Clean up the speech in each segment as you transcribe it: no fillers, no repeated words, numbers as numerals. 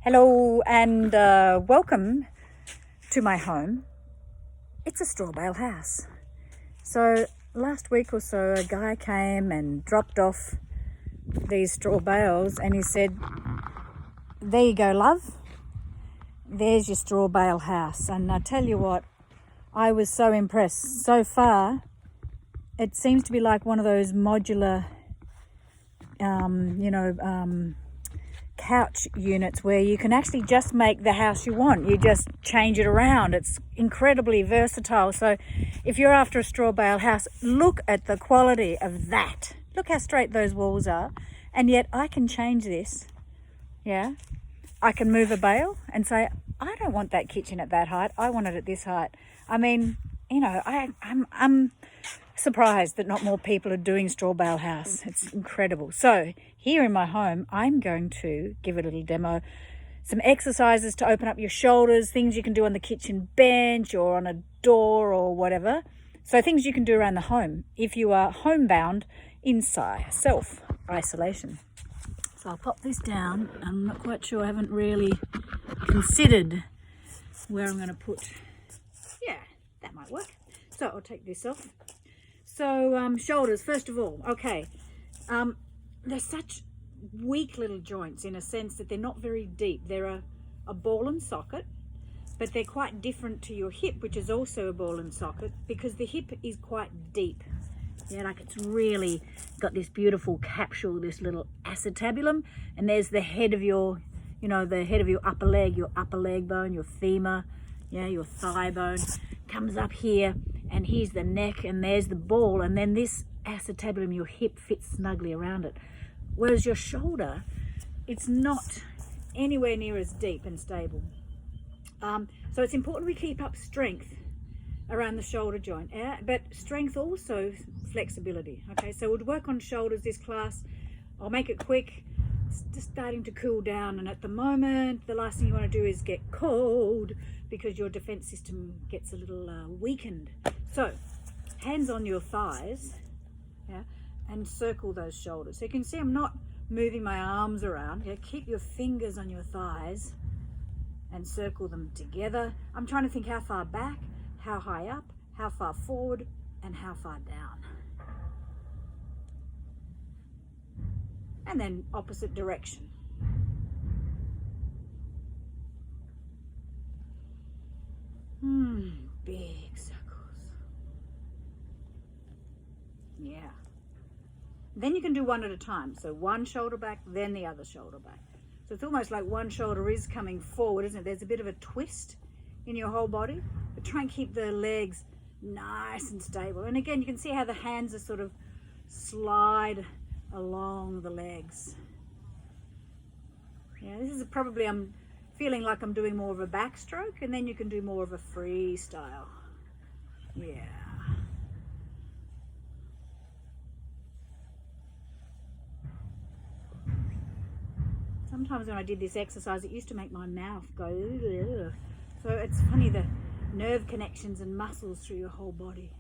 Hello and welcome to my home. It's a straw bale house. So last week or so a guy came and dropped off these straw bales and he said, there you go, love. There's your straw bale house. And I tell you what, I was so impressed. So far, it seems to be like one of those modular, couch units where you can actually just make the house you want. You just change it around. It's incredibly versatile. So if you're after a straw bale house, look at the quality of that. Look how straight those walls are. And yet I can change this. Yeah. I can move a bale and say, I don't want that kitchen at that height. I want it at this height. I mean, I'm surprised that not more people are doing straw bale house. It's incredible. So here in my home, I'm going to give a little demo, some exercises to open up your shoulders, things you can do on the kitchen bench or on a door or whatever. So things you can do around the home if you are homebound inside self-isolation. So I'll pop this down. I'm not quite sure. I haven't really considered where I'm going to put. Yeah, that might work. So I'll take this off. So shoulders, first of all, okay. They're such weak little joints in a sense that they're not very deep. They're a ball and socket, but they're quite different to your hip, which is also a ball and socket, because the hip is quite deep. Yeah, like it's really got this beautiful capsule, this little acetabulum, and there's the head of your, the head of your upper leg bone, your femur, yeah, your thigh bone comes up here. And here's the neck, and there's the ball, and then this acetabulum, your hip, fits snugly around it. Whereas your shoulder, it's not anywhere near as deep and stable. So it's important we keep up strength around the shoulder joint, but strength also flexibility. Okay, so we'll work on shoulders this class. I'll make it quick. It's just starting to cool down, and at the moment, the last thing you want to do is get cold because your defense system gets a little weakened. So, hands on your thighs, yeah, and circle those shoulders. So you can see I'm not moving my arms around. Yeah, keep your fingers on your thighs and circle them together. I'm trying to think how far back, how high up, how far forward, and how far down. And then opposite direction. Big circles. Yeah. Then you can do one at a time. So one shoulder back, then the other shoulder back. So it's almost like one shoulder is coming forward, isn't it? There's a bit of a twist in your whole body. But try and keep the legs nice and stable. And again, you can see how the hands are sort of slide along the legs. Yeah, this is probably, I'm feeling like I'm doing more of a backstroke, and then you can do more of a freestyle. Yeah. Sometimes when I did this exercise, it used to make my mouth go, ugh. So it's funny, the nerve connections and muscles through your whole body.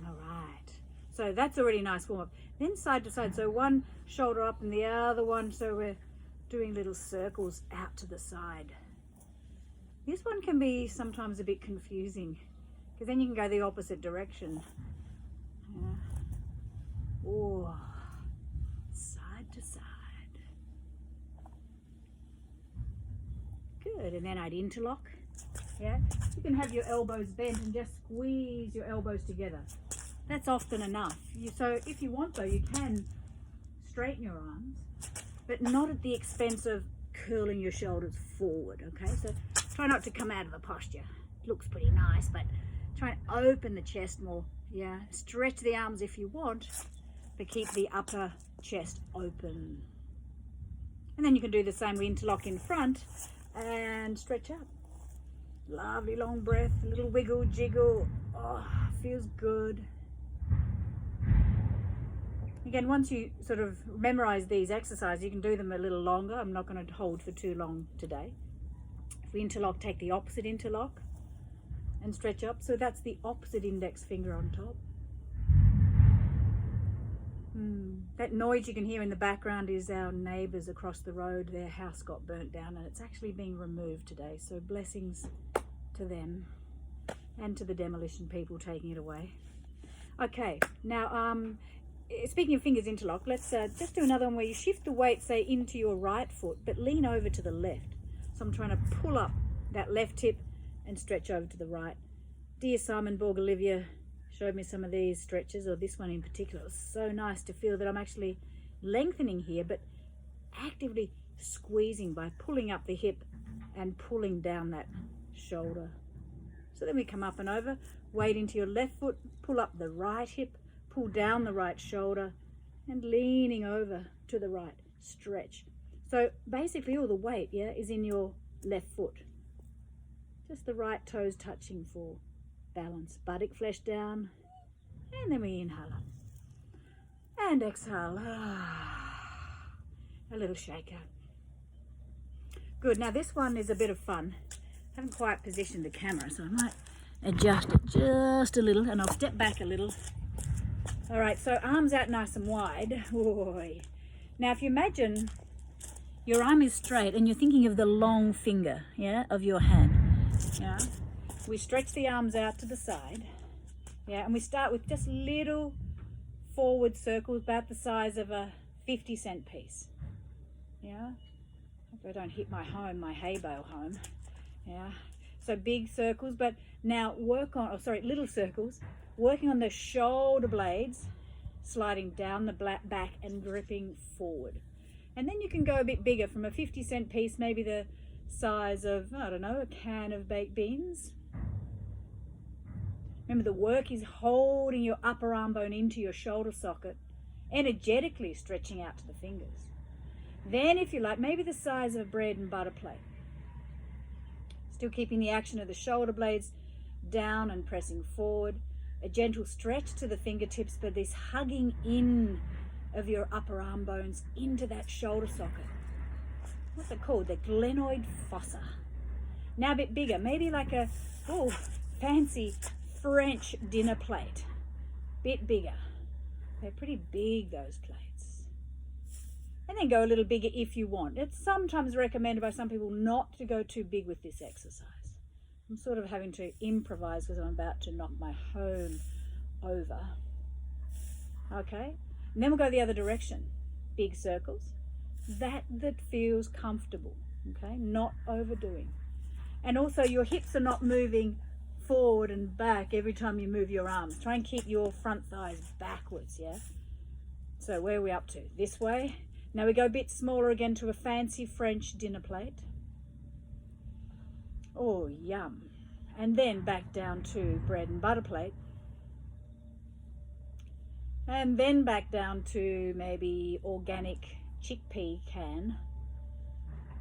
All right. So that's already nice warm up. Then side to side. So one shoulder up and the other one. So we're doing little circles out to the side. This one can be sometimes a bit confusing because then you can go the opposite direction. Yeah. Oh, side to side. Good. And then I'd interlock. Yeah. You can have your elbows bent and just squeeze your elbows together. That's often enough. So if you want though, you can straighten your arms, but not at the expense of curling your shoulders forward, okay? So try not to come out of the posture. It looks pretty nice, but try and open the chest more, yeah? Stretch the arms if you want, but keep the upper chest open. And then you can do the same, we interlock in front and stretch up. Lovely long breath, a little wiggle, jiggle. Oh, feels good. Again, once you sort of memorize these exercises, you can do them a little longer. I'm not going to hold for too long today. If we interlock, take the opposite interlock and stretch up. So that's the opposite index finger on top. That noise you can hear in the background is our neighbours across the road. Their house got burnt down and it's actually being removed today. So blessings to them and to the demolition people taking it away. Okay, now speaking of fingers interlocked, let's just do another one where you shift the weight, say, into your right foot, but lean over to the left. So I'm trying to pull up that left hip and stretch over to the right. Dear Simon Borg Olivia showed me some of these stretches, or this one in particular. It was so nice to feel that I'm actually lengthening here, but actively squeezing by pulling up the hip and pulling down that shoulder. So then we come up and over, weight into your left foot, pull up the right hip, pull down the right shoulder, and leaning over to the right, stretch. So basically all the weight, yeah, is in your left foot. Just the right toes touching for balance. Buttock flesh down, and then we inhale up and exhale. A little shaker. Good. Now this one is a bit of fun. I haven't quite positioned the camera, so I might adjust it just a little, and I'll step back a little. All right, so arms out nice and wide. Oy. Now if you imagine your arm is straight and you're thinking of the long finger, yeah, of your hand, yeah. We stretch the arms out to the side, yeah, and we start with just little forward circles about the size of a 50-cent piece, yeah. Hope I don't hit my hay bale home, yeah. So big circles, but now work on, little circles, working on the shoulder blades, sliding down the back and gripping forward. And then you can go a bit bigger, from a 50-cent piece, maybe the size of, I don't know, a can of baked beans. Remember, the work is holding your upper arm bone into your shoulder socket, energetically stretching out to the fingers. Then, if you like, maybe the size of a bread and butter plate. Still keeping the action of the shoulder blades down and pressing forward. A gentle stretch to the fingertips, but this hugging in of your upper arm bones into that shoulder socket. What's it called? The glenoid fossa. Now a bit bigger, maybe like a fancy French dinner plate. Bit bigger. They're pretty big, those plates. And then go a little bigger if you want. It's sometimes recommended by some people not to go too big with this exercise. I'm sort of having to improvise because I'm about to knock my home over. Okay, and then we'll go the other direction. Big circles. That feels comfortable, okay? Not overdoing. And also your hips are not moving forward and back every time you move your arms. Try and keep your front thighs backwards, yeah? So where are we up to? This way. Now we go a bit smaller again to a fancy French dinner plate. Oh, yum. And then back down to bread and butter plate. And then back down to maybe organic chickpea can.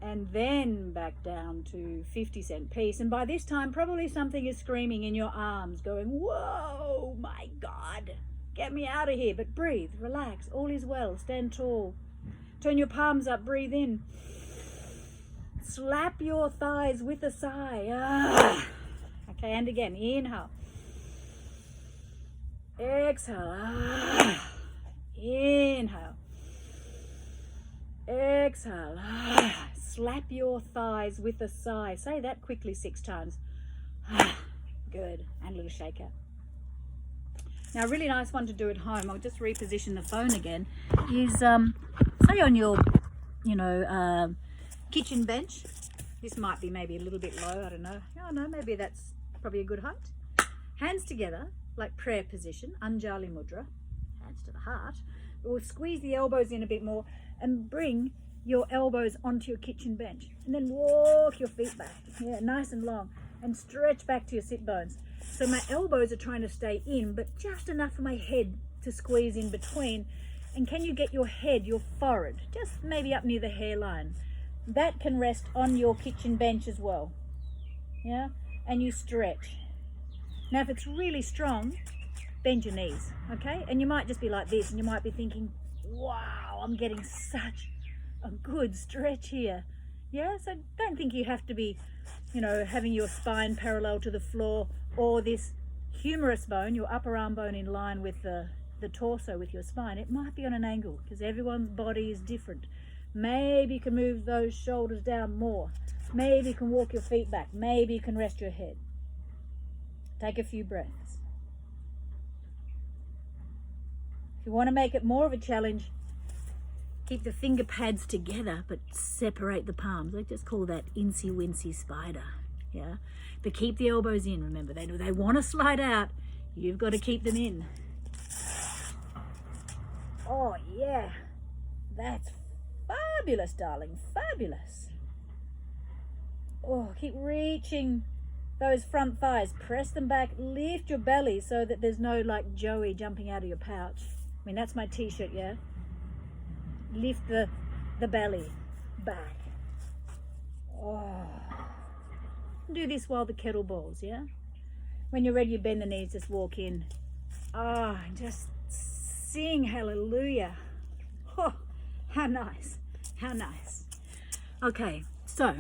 And then back down to 50-cent piece. And by this time, probably something is screaming in your arms, going, whoa, my God, get me out of here. But breathe, relax, all is well, stand tall. Turn your palms up, breathe in. Slap your thighs with a sigh. Okay, and again, inhale. Exhale. Inhale. Exhale. Slap your thighs with a sigh. Say that quickly 6 times. Good. And a little shaker. Now, a really nice one to do at home, I'll just reposition the phone again, is say on your, kitchen bench. This might be maybe a little bit low, I don't know. Oh no, maybe that's probably a good height. Hands together, like prayer position, Anjali Mudra, hands to the heart. We'll squeeze the elbows in a bit more and bring your elbows onto your kitchen bench. And then walk your feet back, yeah, nice and long. And stretch back to your sit bones. So my elbows are trying to stay in, but just enough for my head to squeeze in between. And can you get your head, your forehead, just maybe up near the hairline? That can rest on your kitchen bench as well. Yeah? And you stretch. Now, if it's really strong, bend your knees, okay? And you might just be like this, and you might be thinking, wow, I'm getting such a good stretch here. Yeah? So don't think you have to be, having your spine parallel to the floor, or this humerus bone, your upper arm bone, in line with the the torso with your spine, it might be on an angle because everyone's body is different. Maybe you can move those shoulders down more. Maybe you can walk your feet back. Maybe you can rest your head. Take a few breaths. If you want to make it more of a challenge, keep the finger pads together but separate the palms. I just call that incy wincy spider. Yeah, but keep the elbows in. Remember, they want to slide out. You've got to keep them in. Oh yeah, that's fabulous, darling, fabulous. Oh, keep reaching those front thighs. Press them back. Lift your belly so that there's no like Joey jumping out of your pouch. I mean, that's my t-shirt, yeah? Lift the belly back. Oh. Do this while the kettle boils, yeah? When you're ready, you bend the knees, just walk in. Ah, oh, just sing hallelujah. Oh, how nice, how nice. Okay, so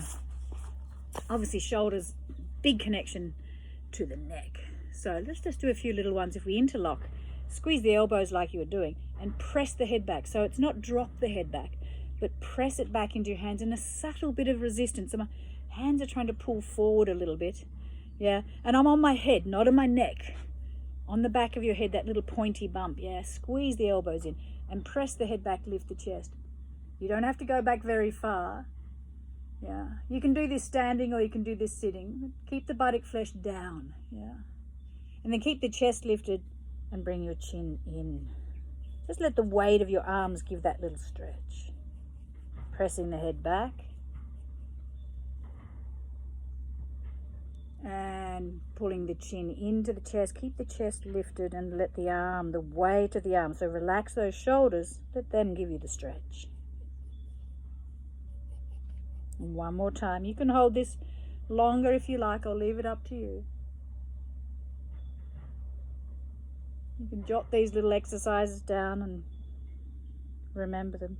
obviously shoulders, big connection to the neck. So let's just do a few little ones. If we interlock, squeeze the elbows like you were doing and press the head back. So it's not drop the head back, but press it back into your hands in a subtle bit of resistance. So my hands are trying to pull forward a little bit. Yeah, and I'm on my head, not on my neck. On the back of your head, that little pointy bump. Yeah, squeeze the elbows in and press the head back, lift the chest. You don't have to go back very far. Yeah, you can do this standing or you can do this sitting. Keep the buttock flesh down. Yeah, and then keep the chest lifted and bring your chin in. Just let the weight of your arms give that little stretch. Pressing the head back. And pulling the chin into the chest. Keep the chest lifted and let the arm, the weight of the arm. So relax those shoulders. Let them give you the stretch. And one more time. You can hold this longer if you like. I'll leave it up to you. You can jot these little exercises down and remember them.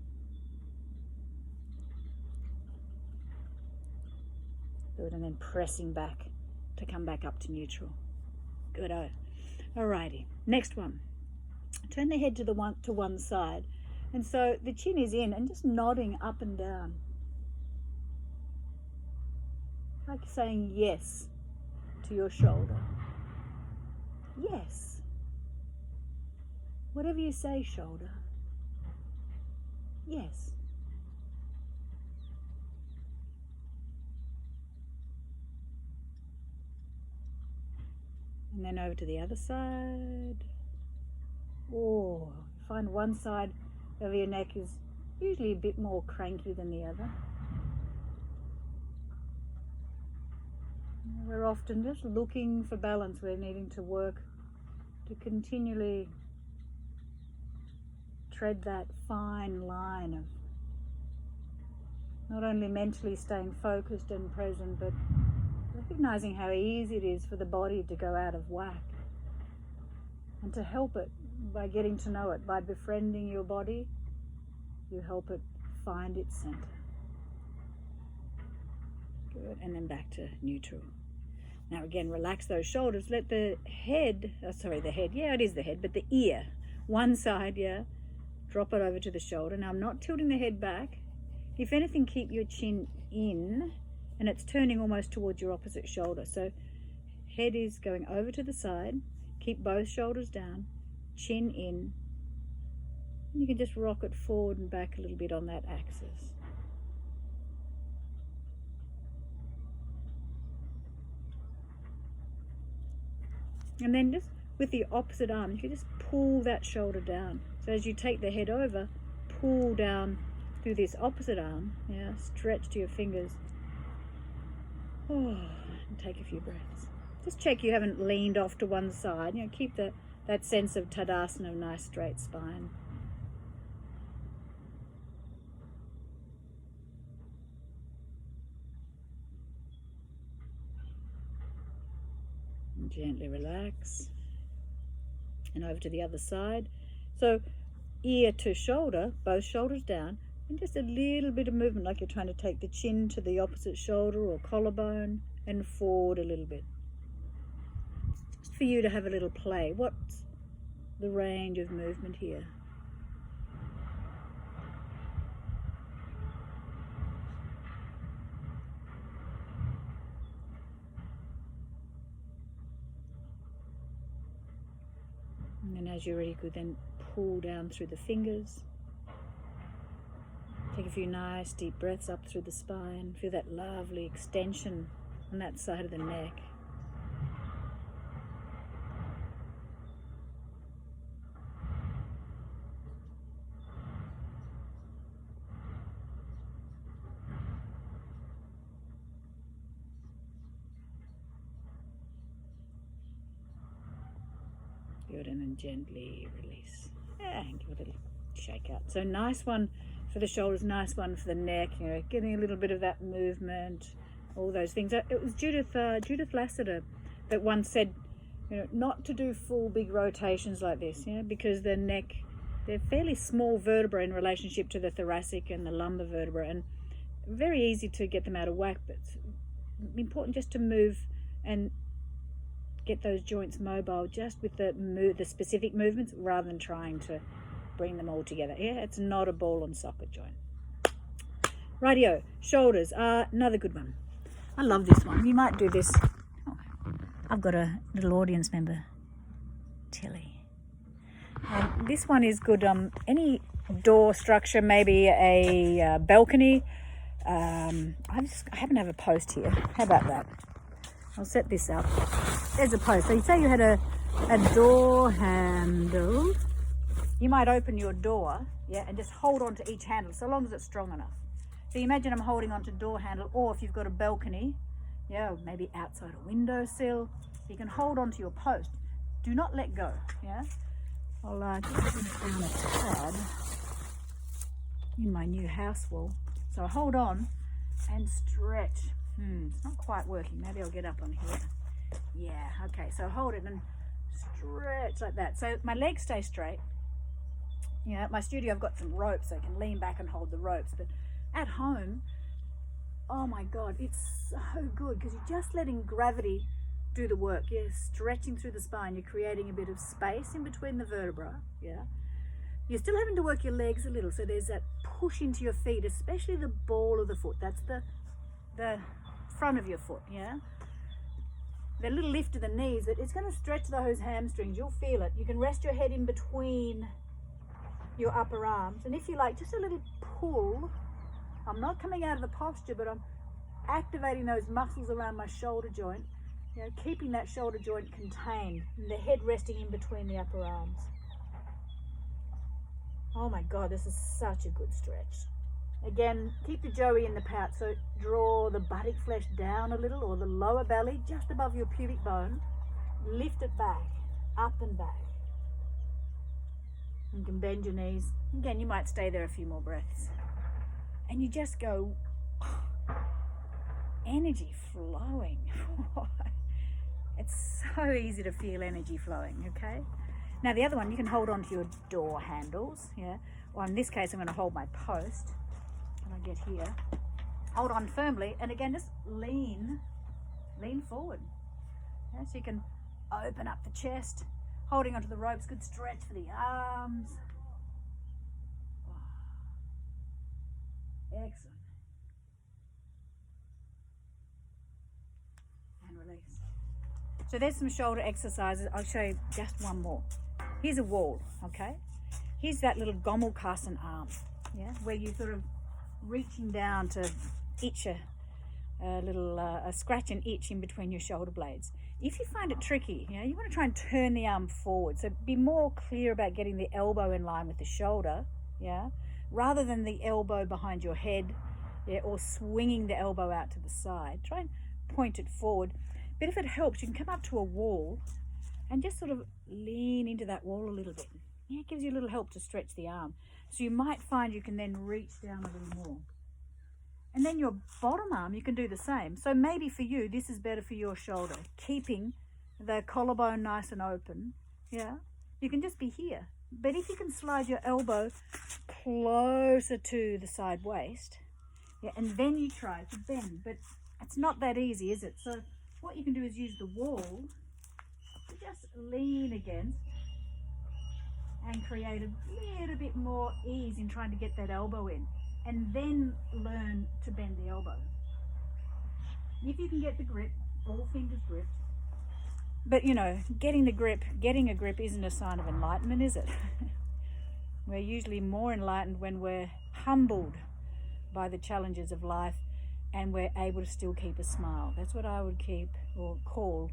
Good, and then pressing back to come back up to neutral. Good. Alrighty. Next one. Turn the head to one side, and so the chin is in, and just nodding up and down, like saying yes to your shoulder. Yes. Whatever you say, shoulder. Yes. And then over to the other side. Oh, find one side of your neck is usually a bit more cranky than the other. We're often just looking for balance. We're needing to work to continually tread that fine line of not only mentally staying focused and present, but recognizing how easy it is for the body to go out of whack, and to help it by getting to know it, by befriending your body, you help it find its center. Good, and then back to neutral. Now again, relax those shoulders. Let the head, yeah, it is the head, but the ear, one side, yeah, drop it over to the shoulder. Now I'm not tilting the head back. If anything, keep your chin in, and it's turning almost towards your opposite shoulder. So head is going over to the side. Keep both shoulders down, chin in. And you can just rock it forward and back a little bit on that axis. And then just with the opposite arm, you can just pull that shoulder down. So as you take the head over, pull down through this opposite arm. Yeah, stretch to your fingers. Oh, and take a few breaths. Just check you haven't leaned off to one side. You know, keep that sense of Tadasana, nice straight spine. And gently relax. And over to the other side. So ear to shoulder, both shoulders down, and just a little bit of movement like you're trying to take the chin to the opposite shoulder or collarbone and forward a little bit. Just for you to have a little play. the range of movement here. And then as you're ready, you could then pull down through the fingers. Take a few nice deep breaths up through the spine. Feel that lovely extension on that side of the neck. Good, and then gently release. Yeah, and give it a little shake out. So nice one for the shoulders, nice one for the neck, you know, getting a little bit of that movement, all those things. It was Judith Lassiter that once said, you know, not to do full big rotations like this, you know, because the neck, they're fairly small vertebrae in relationship to the thoracic and the lumbar vertebra, and very easy to get them out of whack, but it's important just to move and get those joints mobile just with the specific movements rather than trying to bring them all together. Yeah, it's not a ball and socket joint. Rightio, shoulders are another good one. I love this one. You might do this. Oh, I've got a little audience member, Tilly. This one is good. Any door structure, maybe a balcony. I happen to have a post here. How about that? I'll set this up. There's a post. So you say you had a door handle. You might open your door, yeah, and just hold on to each handle, so long as it's strong enough. So you imagine I'm holding onto door handle, or if you've got a balcony, yeah, maybe outside a windowsill, you can hold onto your post. Do not let go, yeah. I'll just put it down a tad in my new house wall. So I hold on and stretch. It's not quite working. Maybe I'll get up on here. Yeah, okay. So hold it and stretch like that. So my legs stay straight. You know, at my studio I've got some ropes so I can lean back and hold the ropes. But at home, oh my God, it's so good because you're just letting gravity do the work. You're stretching through the spine. You're creating a bit of space in between the vertebra. Yeah. You're still having to work your legs a little. So there's that push into your feet, especially the ball of the foot. That's the front of your foot, yeah? The little lift of the knees, but it's going to stretch those hamstrings. You'll feel it. You can rest your head in between your upper arms. And if you like, just a little pull. I'm not coming out of the posture, but I'm activating those muscles around my shoulder joint, you know, keeping that shoulder joint contained and the head resting in between the upper arms. Oh my God, this is such a good stretch. Again, keep the joey in the pouch, so draw the buttock flesh down a little, or the lower belly just above your pubic bone. Lift it back, up and back. You can bend your knees. Again, you might stay there a few more breaths. And you just go, energy flowing. It's so easy to feel energy flowing, okay? Now the other one, you can hold on to your door handles, yeah? Or in this case, I'm going to hold my post. I get here, hold on firmly, and again just lean forward, yeah, so you can open up the chest, holding onto the ropes. Good stretch for the arms. Excellent. And release. So there's some shoulder exercises. I'll show you just one more. Here's a wall, okay? Here's that little Gommelkasten arm, yeah, where you sort of reaching down to itch a scratch and itch in between your shoulder blades. If you find it tricky, you know, you want to try and turn the arm forward. So be more clear about getting the elbow in line with the shoulder, yeah, rather than the elbow behind your head, yeah, or swinging the elbow out to the side. Try and point it forward. But if it helps, you can come up to a wall and just sort of lean into that wall a little bit. Yeah, it gives you a little help to stretch the arm. So you might find you can then reach down a little more. And then your bottom arm, you can do the same. So maybe for you, this is better for your shoulder. Keeping the collarbone nice and open, yeah, you can just be here. But if you can slide your elbow closer to the side waist, yeah, and then you try to bend. But it's not that easy, is it? So what you can do is use the wall to just lean against and create a little bit more ease in trying to get that elbow in, and then learn to bend the elbow. If you can get the grip, all fingers gripped. But you know, getting a grip isn't a sign of enlightenment, is it? We're usually more enlightened when we're humbled by the challenges of life and we're able to still keep a smile. That's what I would call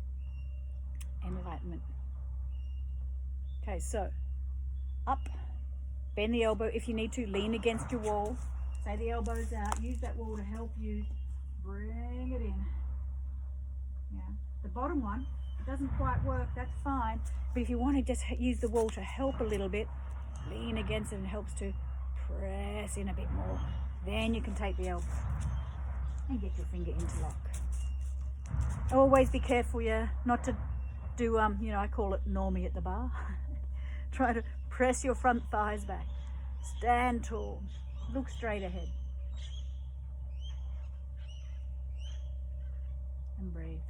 enlightenment. Okay, so up, bend the elbow. If you need to, lean against your wall. Say the elbow's out. Use that wall to help you bring it in. Yeah, the bottom one doesn't quite work, that's fine. But if you want to just use the wall to help a little bit, lean against it and helps to press in a bit more. Then you can take the elbow and get your finger into lock. Always be careful, yeah, not to do, I call it normie at the bar. Try to press your front thighs back. Stand tall. Look straight ahead. And breathe.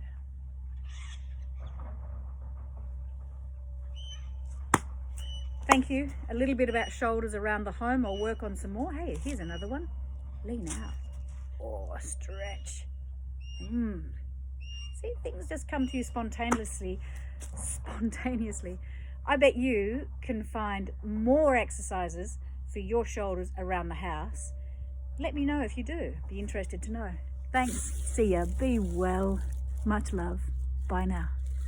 Thank you. A little bit about shoulders around the home. I'll work on some more. Hey, here's another one. Lean out. Oh, stretch. See, things just come to you spontaneously. I bet you can find more exercises for your shoulders around the house. Let me know if you do. Be interested to know. Thanks. See ya. Be well. Much love. Bye now.